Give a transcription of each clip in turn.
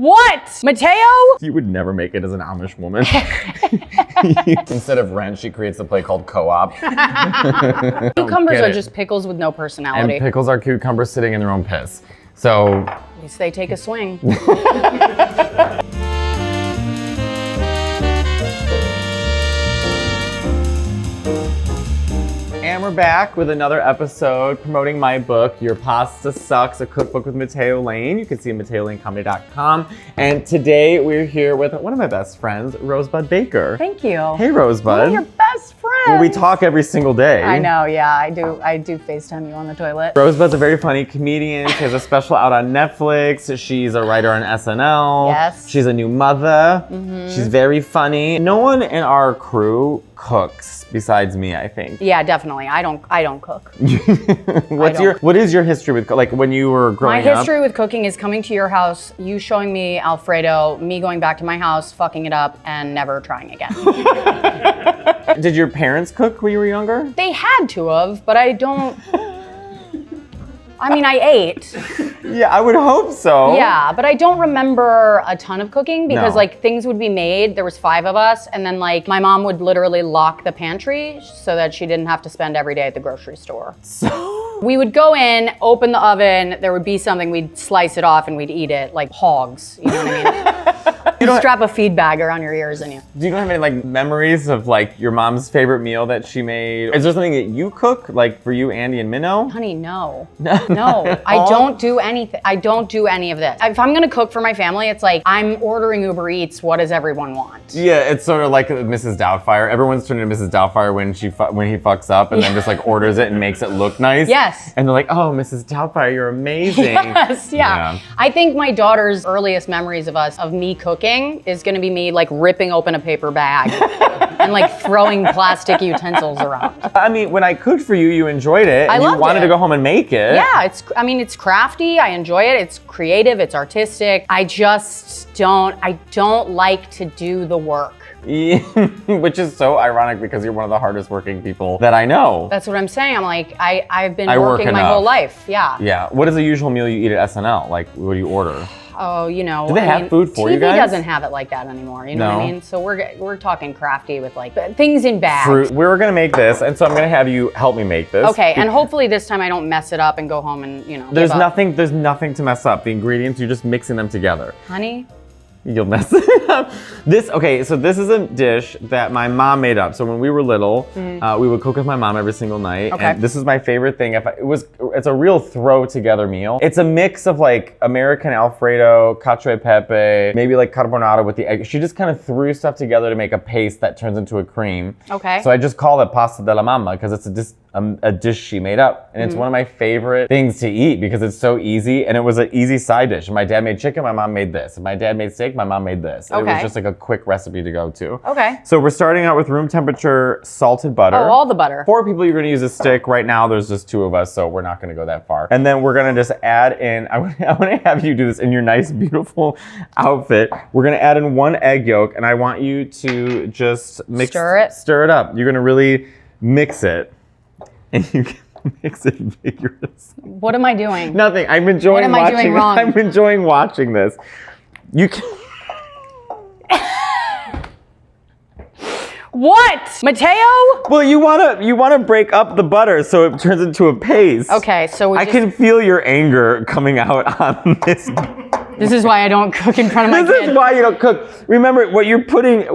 What? Matteo? You would never make it as an Amish woman. Instead of rent, she creates a play called Co-op. Cucumbers are just pickles with no personality. And pickles are cucumbers sitting in their own piss. So at least they take a swing. And we're back with another episode promoting my book, Your Pasta Sucks, a cookbook with Matteo Lane. You can see MatteoLaneComedy.com. And today we're here with one of my best friends, Rosebud Baker. Thank you. Hey, Rosebud. One of your best friends. Well, we talk every single day. I know, yeah, I do FaceTime you on the toilet. Rosebud's a very funny comedian. She has a special out on Netflix. She's a writer on SNL. Yes. She's a new mother. She's very funny. No one in our crew cooks besides me, I think. Yeah, definitely. I don't cook. What is your history with like when you were growing up? My history with cooking is coming to your house, you showing me Alfredo, me going back to my house, fucking it up, and never trying again. Did your parents cook when you were younger? They had to have, but I don't. I mean, I ate. Yeah, I would hope so. Yeah, but I don't remember a ton of cooking because No. like things would be made, there was 5 of us, and then like my mom would literally lock the pantry so that she didn't have to spend every day at the grocery store. So We would go in, open the oven, there would be something, we'd slice it off and we'd eat it like hogs, you know what I mean? You strap a feed bag around your ears and you. do you have any like memories of like your mom's favorite meal that she made? Is there something that you cook, like for you, Andy and Minnow? Honey, no. No, I don't do anything. I don't do any of this. If I'm gonna cook for my family, it's like, I'm ordering Uber Eats, what does everyone want? Yeah, it's sort of like Mrs. Doubtfire. Everyone's turning to Mrs. Doubtfire when he fucks up and then just like orders it and makes it look nice. Yes. And they're like, oh, Mrs. Doubtfire, you're amazing. Yes, yeah. I think my daughter's earliest memories of me cooking is gonna be me like ripping open a paper bag and like throwing plastic utensils around. I mean, when I cooked for you, you enjoyed it. And loved you wanted it. to go home and make it. Yeah, it's crafty, I enjoy it, it's creative, it's artistic. I don't like to do the work. Which is so ironic because you're one of the hardest working people that I know. That's what I'm saying. I'm like, I've been work working my enough. whole life, yeah. Yeah. What is the usual meal you eat at SNL? Like, what do you order? Oh, you know. Do they have food for TV you guys? doesn't have it like that anymore, you know what I No. mean? So we're talking crafty with like things in bags. Fruit. We were gonna make this, and so I'm gonna have you help me make this. Okay, and hopefully this time I don't mess it up and go home and, you know, There's give up. nothing to mess up. The ingredients, you're just mixing them together. Honey? You'll mess it up. So this is a dish that my mom made up. So when we were little, we would cook with my mom every single night. Okay. And this is my favorite thing. It's a real throw together meal. It's a mix of like American Alfredo, cacio e pepe, maybe like carbonara with the egg. She just kind of threw stuff together to make a paste that turns into a cream. Okay. So I just call it pasta della mamma because it's a dish she made up. And it's one of my favorite things to eat because it's so easy. And it was an easy side dish. My dad made chicken, my mom made this. If my dad made steak, my mom made this. It was Okay. just like a quick recipe to go to. Okay. So we're starting out with room temperature salted butter. Oh, all the butter. 4 people, you're gonna use a stick. Right now, there's just 2 of us, so we're not gonna go that far. And then we're gonna just add in, I wanna have you do this in your nice, beautiful outfit. We're gonna add in 1 egg yolk, and I want you to just Stir it? Stir it up. You're gonna really mix it. And you can mix it vigorously. What am I doing? Nothing. I'm enjoying What am I doing wrong? I'm enjoying watching this. You can. What? Matteo? Well, you wanna break up the butter so it turns into a paste. Okay, so I can feel your anger coming out on this. This is why I don't cook in front of my This kid. is why you don't cook. Remember, what you're putting,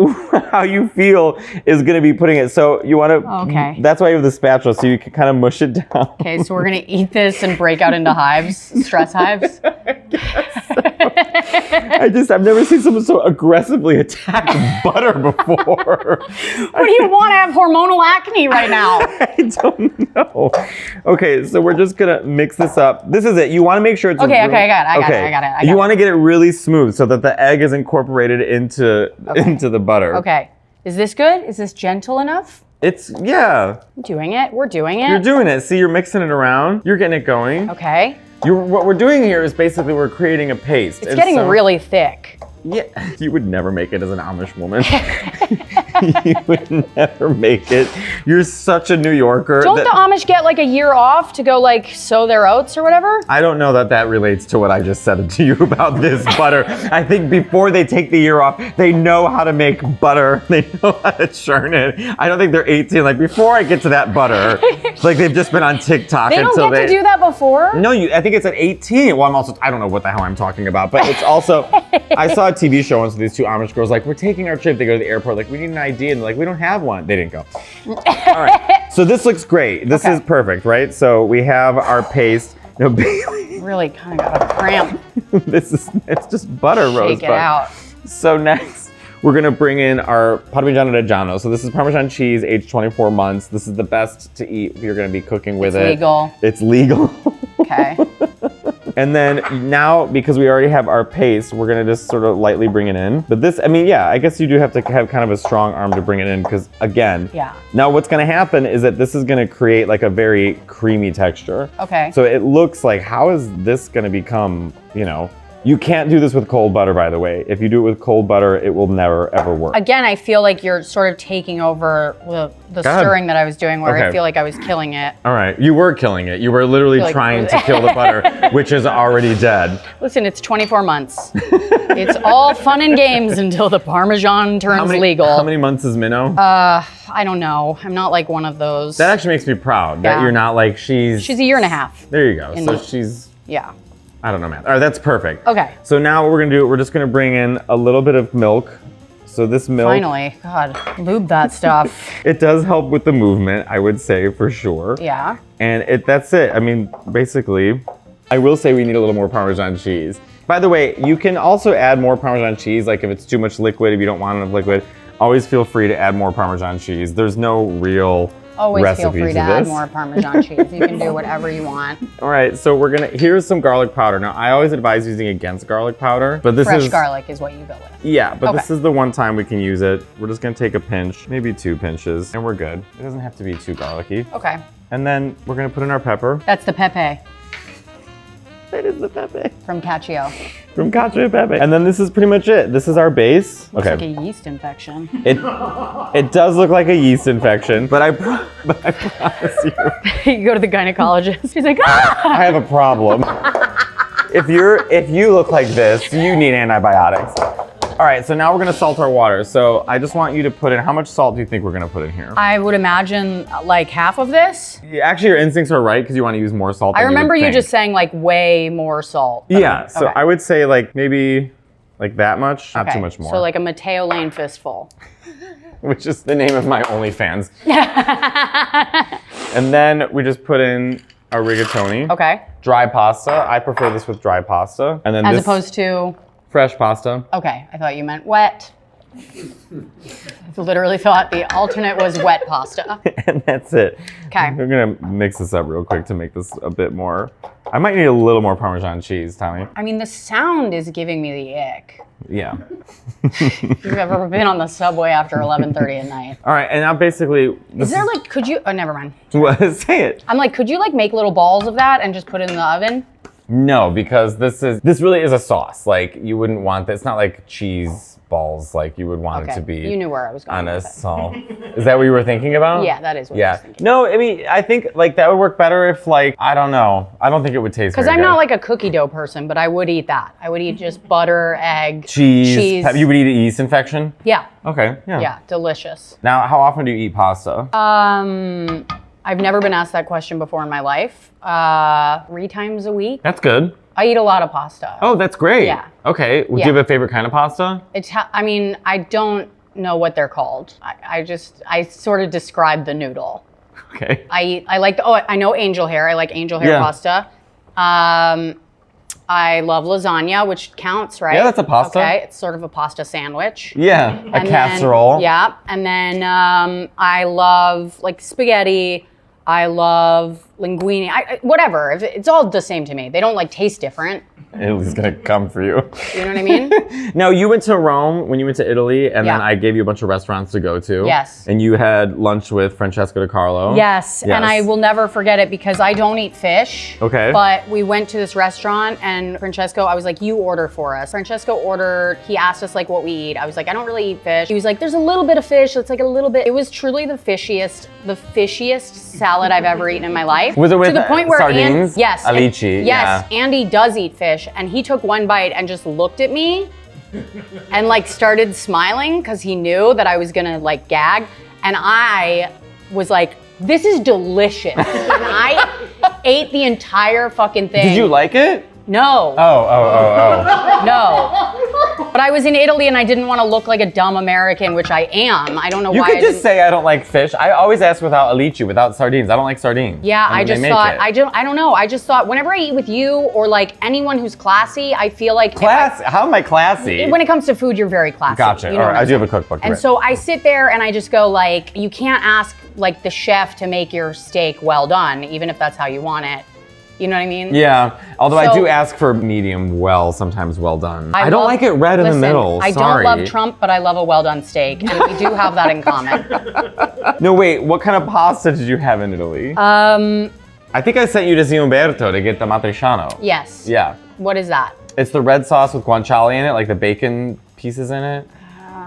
how you feel is gonna be putting it. So you wanna. Okay. That's why you have the spatula, so you can kind of mush it down. Okay, so we're gonna eat this and break out into hives, stress hives. I've never seen someone so aggressively attack butter before. What do you want? I have hormonal acne right now. I don't know. Okay, so we're just gonna mix this up. This is it. You want to make sure it's Okay, I got it. You want to get it really smooth so that the egg is incorporated into the butter. Okay, is this good? Is this gentle enough? Yeah. I'm doing it. We're doing it. You're doing it. See, you're mixing it around. You're getting it going. Okay. What we're doing here is basically we're creating a paste. It's getting really thick. Yeah. You would never make it as an Amish woman. You would never make it. You're such a New Yorker. Don't the Amish get like a year off to go like sow their oats or whatever? I don't know that relates to what I just said to you about this butter. I think before they take the year off, they know how to make butter. They know how to churn it. I don't think they're 18. Like before I get to that butter, like they've just been on TikTok They don't until get to do that before? No, I think it's at 18. Well, I don't know what the hell I'm talking about, but it's also, I saw a TV show once with these two Amish girls, like, we're taking our trip. They go to the airport, like, we need an ID. And they're like, we don't have one. They didn't go. All right. So this looks great. This is perfect, right? So we have our paste. No, Bailey. Really kind of got a cramp. It's just butter, Rosebud. Shake it out. So next, we're gonna bring in our Parmigiano Reggiano. So this is Parmesan cheese, aged 24 months. This is the best to eat if you're gonna be cooking with it. It's legal. It's legal. Okay. And then now, because we already have our paste, we're gonna just sort of lightly bring it in. But this, I mean, yeah, I guess you do have to have kind of a strong arm to bring it in because again, now what's gonna happen is that this is gonna create like a very creamy texture. Okay. So it looks like, how is this gonna become, you can't do this with cold butter, by the way. If you do it with cold butter, it will never, ever work. Again, I feel like you're sort of taking over the stirring that I was doing where I feel like I was killing it. All right, you were killing it. You were literally trying to kill the butter, which is already dead. Listen, it's 24 months. It's all fun and games until the Parmesan turns legal. How many months is Minnow? I don't know. I'm not like one of those. That actually makes me proud that you're not like She's a year and a half. There you go. So she's... Yeah. I don't know, math. All right, that's perfect. Okay. So now what we're gonna do, we're just gonna bring in a little bit of milk. So this milk. Finally, God, lube that stuff. It does help with the movement, I would say, for sure. Yeah. And that's it. I mean, basically, I will say we need a little more Parmesan cheese. By the way, you can also add more Parmesan cheese, like if it's too much liquid, if you don't want enough liquid, always feel free to add more Parmesan cheese. There's no real Always feel free to add more Parmesan cheese. You can do whatever you want. All right, so here's some garlic powder. Now, I always advise using against garlic powder, but this Fresh garlic is what you go with. Yeah, but this is the one time we can use it. We're just gonna take a pinch, maybe 2 pinches, and we're good. It doesn't have to be too garlicky. Okay. And then we're gonna put in our pepper. That's the pepe. That is the pepe. From Cacio. From Cacio pepe. And then this is pretty much it. This is our base. Looks like a yeast infection. It does look like a yeast infection, but I promise you. You go to the gynecologist. He's like, ah! I have a problem. If you look like this, you need antibiotics. All right, so now we're gonna salt our water. So I just want you to put in, how much salt do you think we're gonna put in here? I would imagine like half of this. Actually, your instincts are right because you want to use more salt. I remember you just saying like way more salt. Yeah, so I would say like maybe like that much, not too much more. So like a Matteo Lane fistful. Which is the name of my OnlyFans. And then we just put in our rigatoni. Okay. Dry pasta. I prefer this with dry pasta. And then as opposed to? Fresh pasta. Okay, I thought you meant wet. I literally thought the alternate was wet pasta. And that's it. Okay. We're gonna mix this up real quick to make this a bit more. I might need a little more Parmesan cheese, Tommy. I mean, the sound is giving me the ick. Yeah. If you've ever been on the subway after 11:30 at night. All right, and now basically. Is there like, could you, oh, never mind. What? Say it. I'm like, could you like make little balls of that and just put it in the oven? No, because this really is a sauce. Like you wouldn't want this. It's not like cheese balls. Like you would want it to be. You knew where I was going. On a salt. Is that what you were thinking about? Yeah, that is what I was thinking. No, I mean, I think like that would work better if like, I don't know. I don't think it would taste very good. Because I'm not like a cookie dough person, but I would eat that. I would eat just butter, egg, cheese. You would eat a yeast infection? Yeah. Okay. Yeah. Yeah, delicious. Now, how often do you eat pasta? I've never been asked that question before in my life. 3 times a week. That's good. I eat a lot of pasta. Oh, that's great. Yeah. Okay. Do you have a favorite kind of pasta? I mean, I don't know what they're called. I sort of describe the noodle. Okay. I know angel hair. I like angel hair pasta. I love lasagna, which counts, right? Yeah, that's a pasta. Okay, it's sort of a pasta sandwich. Yeah, a casserole. Yeah, and then I love like spaghetti. I love linguine. Whatever. It's all the same to me. They don't like taste different. Italy's gonna come for you. You know what I mean? No, you went to Rome when you went to Italy, and then Yeah. I gave you a bunch of restaurants to go to. Yes. And you had lunch with Francesco De Carlo. Yes, and I will never forget it because I don't eat fish. Okay. But we went to this restaurant and Francesco, I was like, you order for us. Francesco ordered, he asked us like what we eat. I was like, I don't really eat fish. He was like, there's a little bit of fish. It's like a little bit. It was truly the fishiest salad I've ever eaten in my life. Was it with to the point where sardines? Yes. Alici, Yes, yeah. Andy does eat fish and he took one bite and just looked at me and like started smiling because he knew that I was gonna like gag. And I was like, this is delicious. And I ate the entire fucking thing. Did you like it? No. Oh. No. But I was in Italy and I didn't want to look like a dumb American, which I am. I don't know You why could I just didn't. say I don't like fish. I always ask without alici, without sardines. I don't like sardines. Yeah, And I then just they make thought, it. I don't know. I just thought whenever I eat with you or like anyone who's classy, I feel like How am I classy? when it comes to food, you're very classy. Gotcha. You know All what right, I'm I do have a saying? cookbook. And right. so I sit there and I just go like, you can't ask like the chef to make your steak well done, even if that's how you want it. You know what I mean? Yeah, although I So- do ask for medium well, sometimes well done. I don't love- like it red in the listen, middle. I Sorry. don't love Trump, but I love a well done steak, and we do have that in common. No, wait, what kind of pasta did you have in Italy? I think I sent you to Zio Umberto to get the matriciano. Yes. Yeah. What is that? It's the red sauce with guanciale in it, like the bacon pieces in it.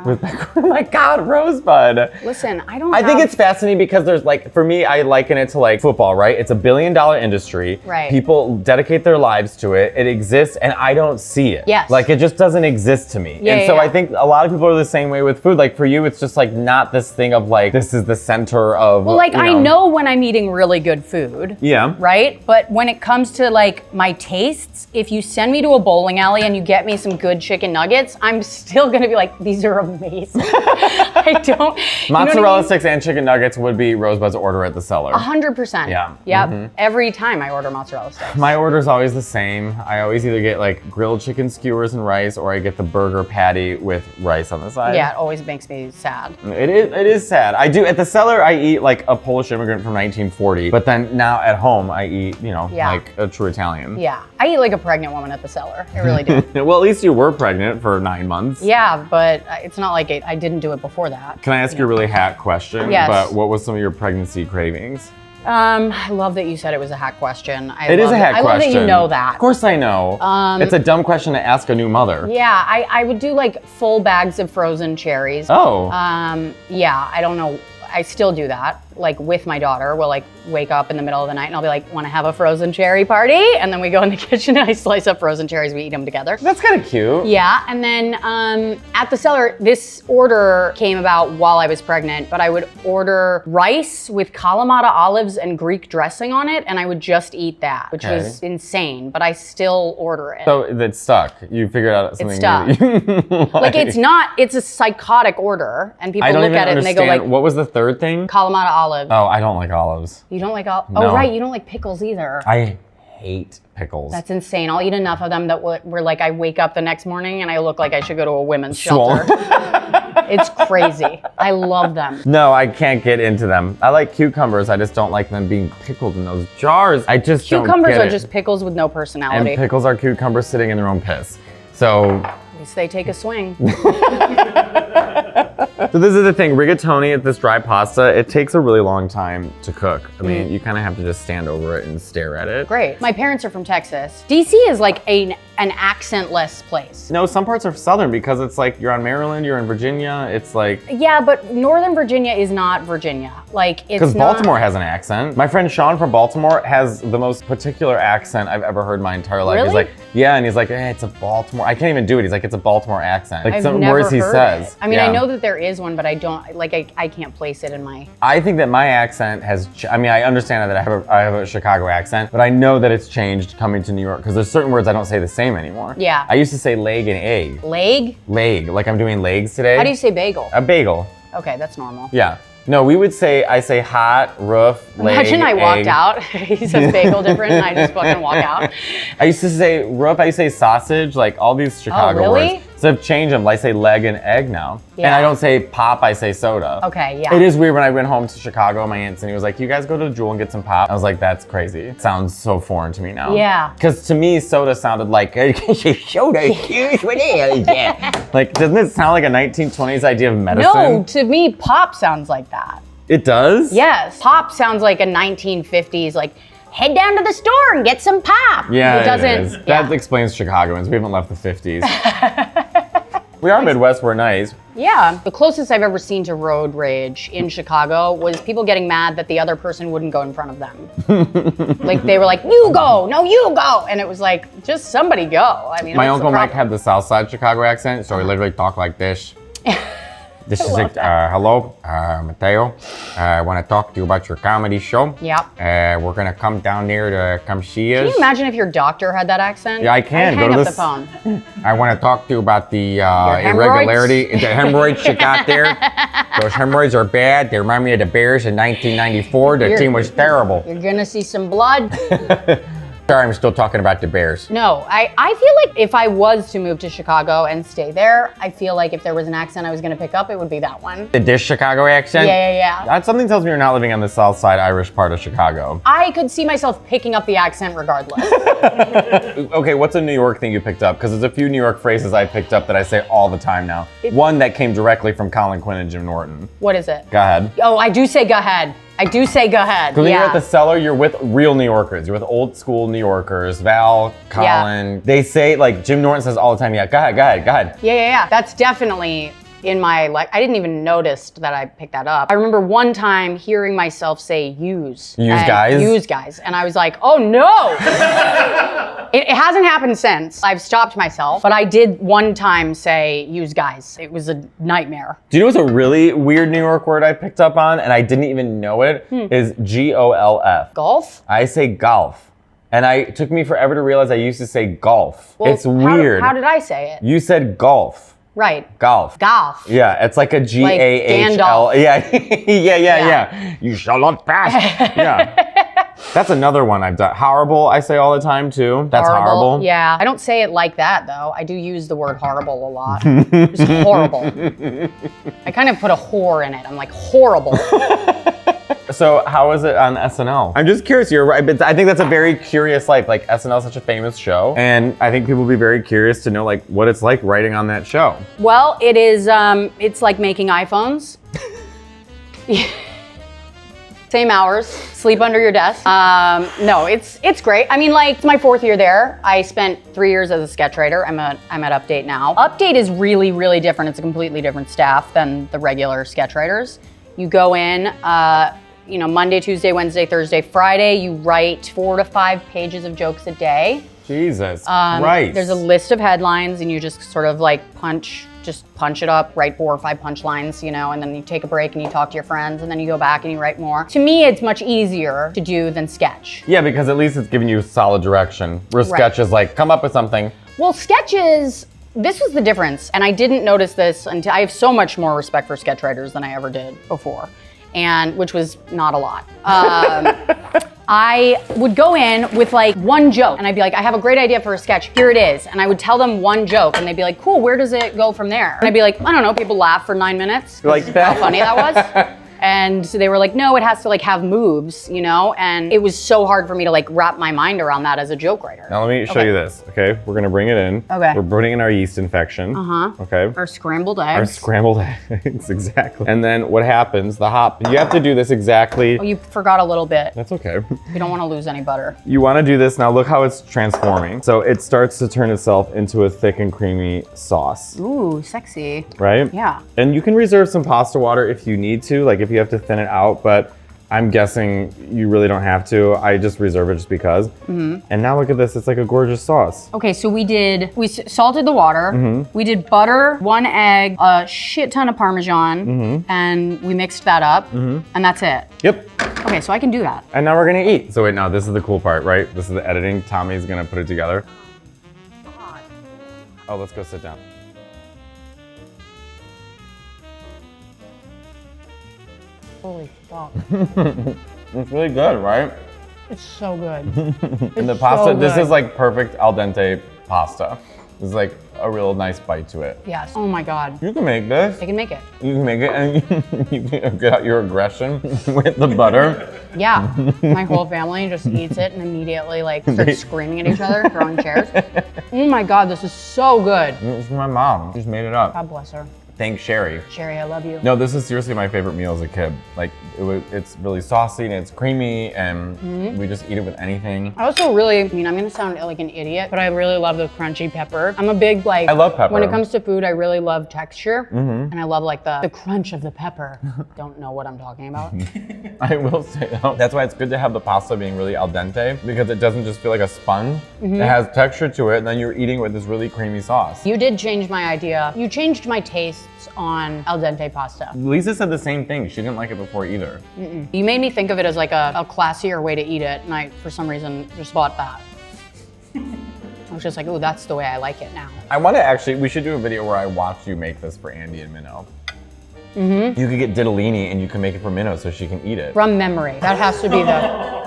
With oh my God, Rosebud. Listen, I don't. I think it's fascinating because there's like, for me, I liken it to like football, right? It's $1 billion industry. Right. People dedicate their lives to it. It exists and I don't see it. Yes. Like it just doesn't exist to me. Yeah, and so yeah. I think a lot of people are the same way with food. Like for you, it's just like not this thing of like, this is the center of, Well, like you I know when I'm eating really good food. Yeah. Right? But when it comes to like my tastes, if you send me to a bowling alley and you get me some good chicken nuggets, I'm still gonna be like, these are amazing. I don't. Mozzarella sticks and chicken nuggets would be Rosebud's order at the cellar. 100%. Yeah. Yep. Every time I order mozzarella sticks. My order's always the same. I always either get like grilled chicken skewers and rice, or I get the burger patty with rice on the side. Yeah, it always makes me sad. It is sad. I do, at the cellar, I eat like a Polish immigrant from 1940, but then now at home, I eat, Yeah. like a true Italian. Yeah, I eat like a pregnant woman at the cellar. I really do. Well, at least you were pregnant for 9 months. Yeah, but it's not like I didn't do it before that. Can I ask you a really hack question? Yes. But what was some of your pregnancy cravings? I love that you said it was a hack question. It is a hack question. I love that you know that. Of course I know. It's a dumb question to ask a new mother. Yeah, I would do like full bags of frozen cherries. Oh. Yeah, I don't know. I still do that. Like with my daughter, we'll like wake up in the middle of the night and I'll be like, want to have a frozen cherry party? And then we go in the kitchen and I slice up frozen cherries, we eat them together. That's kind of cute. Yeah, and then at the cellar, this order came about while I was pregnant, but I would order rice with Kalamata olives and Greek dressing on it, and I would just eat that, which was insane, but I still order it. So that stuck. You figured out something stuck. new that you Like it's a psychotic order, and people I don't look even at it and they go understand. like, What was the third thing? Kalamata olive. Oh, I don't like olives. You don't like olive? No. Oh, right, you don't like pickles either. I hate pickles. That's insane. I'll eat enough of them that we're like, I wake up the next morning and I look like I should go to a women's Swollen. shelter. It's crazy. I love them. No, I can't get into them. I like cucumbers. I just don't like them being pickled in those jars. I just Cucumbers don't get are it. just pickles with no personality. And pickles are cucumbers sitting in their own piss. So At least they take a swing. So this is the thing, rigatoni, this dry pasta, it takes a really long time to cook. I mean, you kind of have to just stand over it and stare at it. Great. My parents are from Texas. DC is like an accentless place. No, some parts are southern because it's like you're on Maryland, you're in Virginia, it's like... Yeah, but Northern Virginia is not Virginia. Like, it's Because not... Baltimore has an accent. My friend Sean from Baltimore has the most particular accent I've ever heard my entire life. Really? He's like, yeah, and he's like, it's a Baltimore. I can't even do it. He's like, it's a Baltimore accent. Like I've some never Morrissey heard says. it. I mean, I Yeah. know that there is one, but I don't, like, I can't place it in my... I think that my accent has, I mean, I understand that I have a Chicago accent, but I know that it's changed coming to New York because there's certain words I don't say the same anymore. Yeah. I used to say leg and egg. Leg? Leg, like I'm doing legs today. How do you say bagel? A bagel. Okay, that's normal. Yeah. No, we would say, I say hot, roof, leg, Imagine I walked egg. out. He says bagel different and I just fucking walk out. I used to say roof, I used to say sausage, like all these Chicago really? words. So I've changed them. Like I say leg and egg now. Yeah. And I don't say pop, I say soda. Okay, yeah. It is weird when I went home to Chicago, my aunt and he was like, you guys go to Jewel and get some pop? I was like, that's crazy. It sounds so foreign to me now. Yeah. Because to me, soda sounded like, soda, here's what it is. Like, doesn't it sound like a 1920s idea of medicine? No, to me, pop sounds like that. It does? Yes. Pop sounds like a 1950s, like, head down to the store and get some pop. Yeah, it doesn't. It is. That explains Chicagoans. We haven't left the 50s. We are Midwest, we're nice. Yeah. The closest I've ever seen to road rage in Chicago was people getting mad that the other person wouldn't go in front of them. Like they were like, you go, no, you go. And it was like, just somebody go. I mean, my Uncle Mike had the South Side Chicago accent, so he literally talked like this. This is it. Hello, Matteo. I want to talk to you about your comedy show. Yeah. We're gonna come down there to come see us. Can you imagine if your doctor had that accent? Yeah, I can. I'd hang Go up to the phone. I want to talk to you about the hemorrhoids? irregularity, the hemorrhoids you got there. Those hemorrhoids are bad. They remind me of the Bears in 1994. The team was terrible. You're gonna see some blood. Sorry, I'm still talking about the Bears. No, I feel like if I was to move to Chicago and stay there, I feel like if there was an accent I was gonna pick up, it would be that one. This Chicago accent? Yeah. That something tells me you're not living on the South Side Irish part of Chicago. I could see myself picking up the accent regardless. Okay, what's a New York thing you picked up? Because there's a few New York phrases I picked up that I say all the time now. One that came directly from Colin Quinn and Jim Norton. What is it? Go ahead. Oh, I do say go ahead. I do say go ahead. Because when you're at the cellar, you're with real New Yorkers. You're with old school New Yorkers. Val, Colin. Yeah. They say, like, Jim Norton says all the time, yeah, go ahead. Yeah. That's definitely in my, like, I didn't even notice that I picked that up. I remember one time hearing myself say use. Use guys? And I was like, oh no! It hasn't happened since. I've stopped myself, but I did one time say use guys. It was a nightmare. Do you know what's a really weird New York word I picked up on, and I didn't even know it, is G-O-L-F. Golf? I say golf. And it took me forever to realize I used to say golf. Well, it's weird. How did I say it? You said golf. Right. Golf. Yeah, it's like a G-A-H-L. Like Yeah. You shall not pass. Yeah. That's another one I've done. Horrible, I say all the time too. That's horrible. Yeah. I don't say it like that though. I do use the word horrible a lot. It's horrible. I kind of put a whore in it. I'm like, horrible. So how is it on SNL? I'm just curious. You're right, but I think that's a very curious life. Like SNL is such a famous show, and I think people will be very curious to know like what it's like writing on that show. Well, it is. It's like making iPhones. Same hours, sleep under your desk. No, it's great. I mean, like, it's my 4th year there. I spent 3 years as a sketch writer. I'm at Update now. Update is really, really different. It's a completely different staff than the regular sketch writers. You go in, Monday, Tuesday, Wednesday, Thursday, Friday. You write 4 to 5 pages of jokes a day. Jesus Christ. There's a list of headlines, and you just sort of like punch it up, write 4 or 5 punchlines, and then you take a break and you talk to your friends, and then you go back and you write more. To me, it's much easier to do than sketch. Yeah, because at least it's giving you solid direction. Where sketch is like, come up with something. Well, sketches, this was the difference, and I didn't notice this until I have so much more respect for sketch writers than I ever did before, and which was not a lot. I would go in with like one joke and I'd be like, I have a great idea for a sketch, here it is. And I would tell them one joke and they'd be like, cool, where does it go from there? And I'd be like, I don't know, people laugh for 9 minutes. Like that? How funny that was. And so they were like, no, it has to like have moves, and it was so hard for me to like wrap my mind around that as a joke writer. Now let me show you this, okay? We're gonna bring it in. Okay. We're putting in our yeast infection. Okay. Our scrambled eggs. Our scrambled eggs, exactly. And then what happens, the hop, you have to do this exactly. Oh, you forgot a little bit. That's okay. You don't want to lose any butter. You wanna do this, now look how it's transforming. So it starts to turn itself into a thick and creamy sauce. Ooh, sexy. Right? Yeah. And you can reserve some pasta water if you need to, like if you have to thin it out, but I'm guessing you really don't have to. I just reserve it just because. And now look at this, it's like a gorgeous sauce. Okay, so we salted the water. We did butter, 1 egg, a shit ton of Parmesan, and we mixed that up, and that's it. Yep. Okay, so I can do that. And now we're gonna eat. So wait, now this is the cool part, right? This is the editing. Tommy's gonna put it together. Oh, let's go sit down. Holy fuck. It's really good, right? It's so good. And the pasta, this is like perfect al dente pasta. It's like a real nice bite to it. Yes. Oh my God. You can make this. I can make it. You can make it and you can get out your aggression with the butter. Yeah. My whole family just eats it and immediately like starts screaming at each other, throwing chairs. Oh my God, this is so good. It's my mom. She just made it up. God bless her. Thanks, Sherry. Sherry, I love you. No, this is seriously my favorite meal as a kid. Like, it's really saucy and it's creamy, and we just eat it with anything. I also really, I mean, I'm gonna sound like an idiot, but I really love the crunchy pepper. I'm a big, like, I love pepper. When it comes to food, I really love texture, and I love like the crunch of the pepper. Don't know what I'm talking about. I will say, though, that's why it's good to have the pasta being really al dente, because it doesn't just feel like a sponge. It has texture to it, and then you're eating with this really creamy sauce. You did change my idea. You changed my tastes on al dente pasta. Lisa said the same thing. She didn't like it before either. You made me think of it as like a classier way to eat it, and I, for some reason, just bought that. I was just like, oh, that's the way I like it now. I want to actually, we should do a video where I watch you make this for Andy and Minnow. You could get ditalini and you can make it for Minnow so she can eat it. From memory. That has to be the...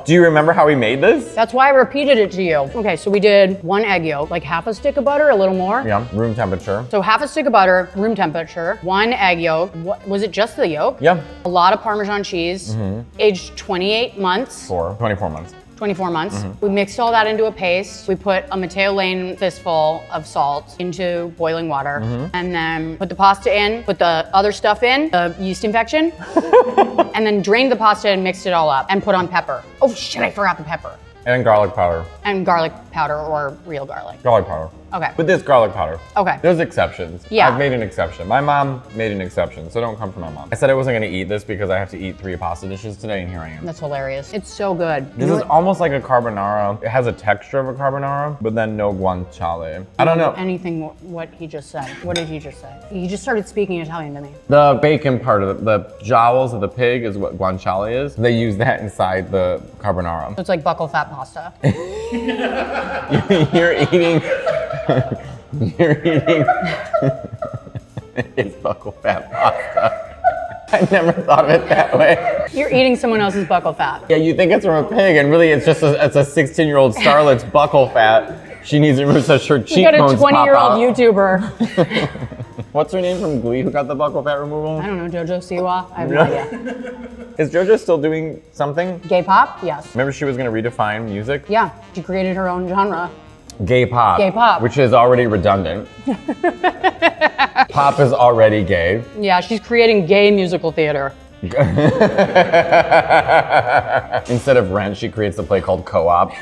Do you remember how we made this? That's why I repeated it to you. Okay, so we did 1 egg yolk, like half a stick of butter, a little more. Yeah, room temperature. So half a stick of butter, room temperature, 1 egg yolk. Was it just the yolk? Yeah. A lot of Parmesan cheese, aged 28 months. 24 months. 24 months. We mixed all that into a paste. We put a Matteo Lane fistful of salt into boiling water, and then put the pasta in, put the other stuff in, the yeast infection, and then drained the pasta and mixed it all up and put on pepper. Oh shit, I forgot the pepper. And garlic powder. And garlic powder or real garlic. Garlic powder. Okay. With this garlic powder. Okay. There's exceptions. Yeah. I've made an exception. My mom made an exception, so don't come for my mom. I said I wasn't gonna eat this because I have to eat 3 pasta dishes today, and here I am. That's hilarious. It's so good. This is almost like a carbonara. It has a texture of a carbonara, but then no guanciale. I don't know. Anything what he just said. What did he just say? He just started speaking Italian to me. The bacon part of it, the jowls of the pig is what guanciale is. They use that inside the carbonara. So it's like buccal fat pasta. You're eating... You're eating... It's buccal fat pasta. I never thought of it that way. You're eating someone else's buccal fat. Yeah, you think it's from a pig, and really it's just it's a 16-year-old starlet's buccal fat. She needs to remove such her cheekbones pop out. You got a 20-year-old YouTuber. What's her name from Glee who got the buccal fat removal? I don't know, JoJo Siwa? I have no idea. Is JoJo still doing something? Gay pop? Yes. Remember she was going to redefine music? Yeah, she created her own genre. Gay pop. Gay pop. Which is already redundant. Pop is already gay. Yeah, she's creating gay musical theater. Instead of Rent, she creates a play called Co-op.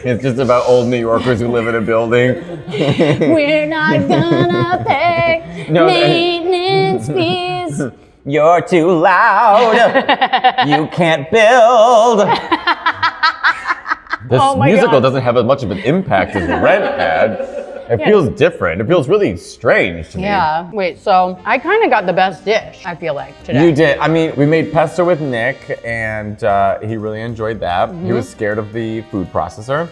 It's just about old New Yorkers who live in a building. We're not gonna pay maintenance fees. You're too loud. You can't build. This musical doesn't have as much of an impact as Rent had. It feels different. It feels really strange to me. Yeah. Wait, so I kind of got the best dish, I feel like, today. You did. I mean, we made pesto with Nick, and he really enjoyed that. He was scared of the food processor.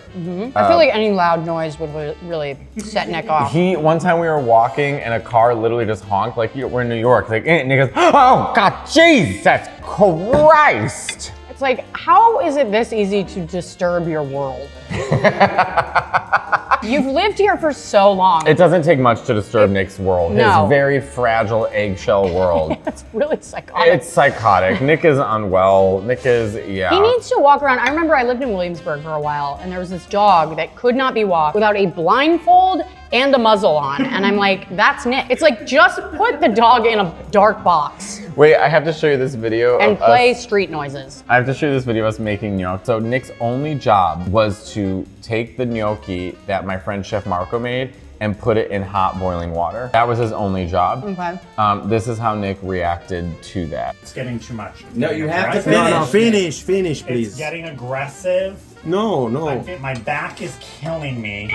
I feel like any loud noise would really set Nick off. One time we were walking, and a car literally just honked, like, we're in New York. Like, and Nick goes, oh, God, Jesus Christ. It's like, how is it this easy to disturb your world? You've lived here for so long. It doesn't take much to disturb Nick's world. No. His very fragile eggshell world. It's really psychotic. It's psychotic. Nick is unwell. Nick is, yeah. He needs to walk around. I remember I lived in Williamsburg for a while, and there was this dog that could not be walked without a blindfold and a muzzle on. And I'm like, that's Nick. It's like, just put the dog in a dark box. Wait, I have to show you this video and of play us. Street noises. I have to show you this video of us making gnocchi. So Nick's only job was to take the gnocchi that my friend Chef Marco made and put it in hot boiling water. That was his only job. Okay. This is how Nick reacted to that. It's getting too much. No, you have to Aggressive. finish. No, Finish, please. It's getting aggressive. No. My back is killing me.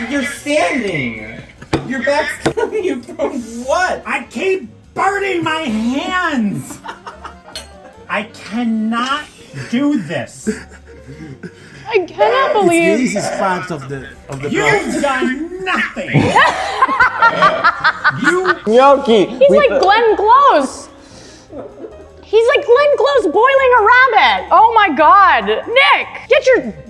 You're standing. Your back's killing you from what? I keep burning my hands. I cannot do this. I cannot believe. This is part of the You've done nothing. Gnocchi! He's like Glenn Close. He's like Glenn Close boiling a rabbit. Oh my God. Nick,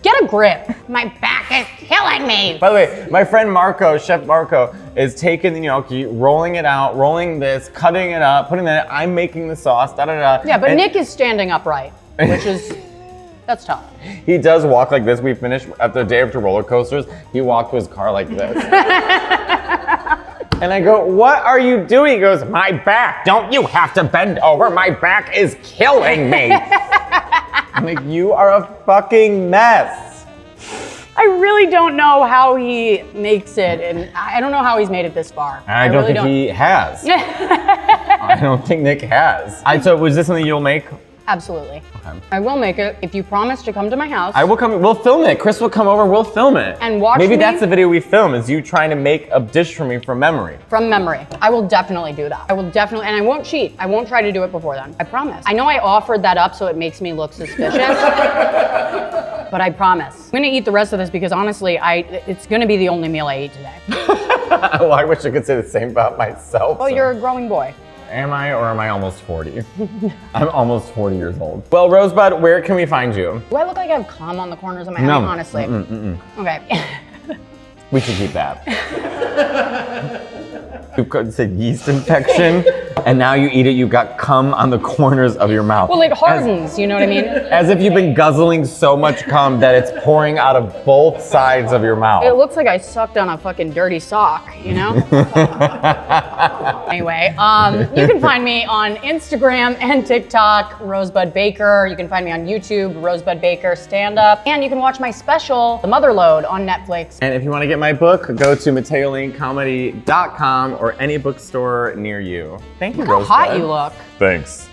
get Get a grip. My back is killing me. By the way, my friend Marco, Chef Marco, is taking the gnocchi, rolling it out, rolling this, cutting it up, putting that. I'm making the sauce. Da da da. Yeah, but And Nick is standing upright, which is that's tough. he does walk like this. We finished after the day after roller coasters. He walked to his car like this. And I go, what are you doing? He goes, my back. Don't you have to bend over? My back is killing me. I'm like, you are a fucking mess. I really don't know how he makes it, and I don't know how he's made it this far. I don't really think he has. I don't think Nick has. So was this something you'll make? Absolutely. Okay. I will make it if you promise to come to my house. I will come, we'll film it. Chris will come over, we'll film it. And watch Maybe me- that's the video we film, is you trying to make a dish for me from memory. From memory. I will definitely do that. I will definitely, and I won't cheat. I won't try to do it before then. I promise. I know I offered that up so it makes me look suspicious, but I promise. I'm gonna eat the rest of this because honestly, it's gonna be the only meal I eat today. Well, I wish I could say the same about myself. Oh, you're a growing boy. Am I, or am I almost 40? I'm almost 40 years old. Well, Rosebud, where can we find you? Do I look like I have cum on the corners of my head? No. Honestly. Okay. We should keep that. You've got a yeast infection, and now you eat it, you've got cum on the corners of your mouth. Well, it hardens, you know what I mean? As if you've been guzzling so much cum that it's pouring out of both sides of your mouth. It looks like I sucked on a fucking dirty sock, you know? Anyway, you can find me on Instagram and TikTok, Rosebud Baker. You can find me on YouTube, Rosebud Baker Stand Up. And you can watch my special, The Motherload, on Netflix. And if you want to get my book, go to MatteoLaneComedy.com or any bookstore near you. Thank you, Look how Rosebud. hot you look. Thanks.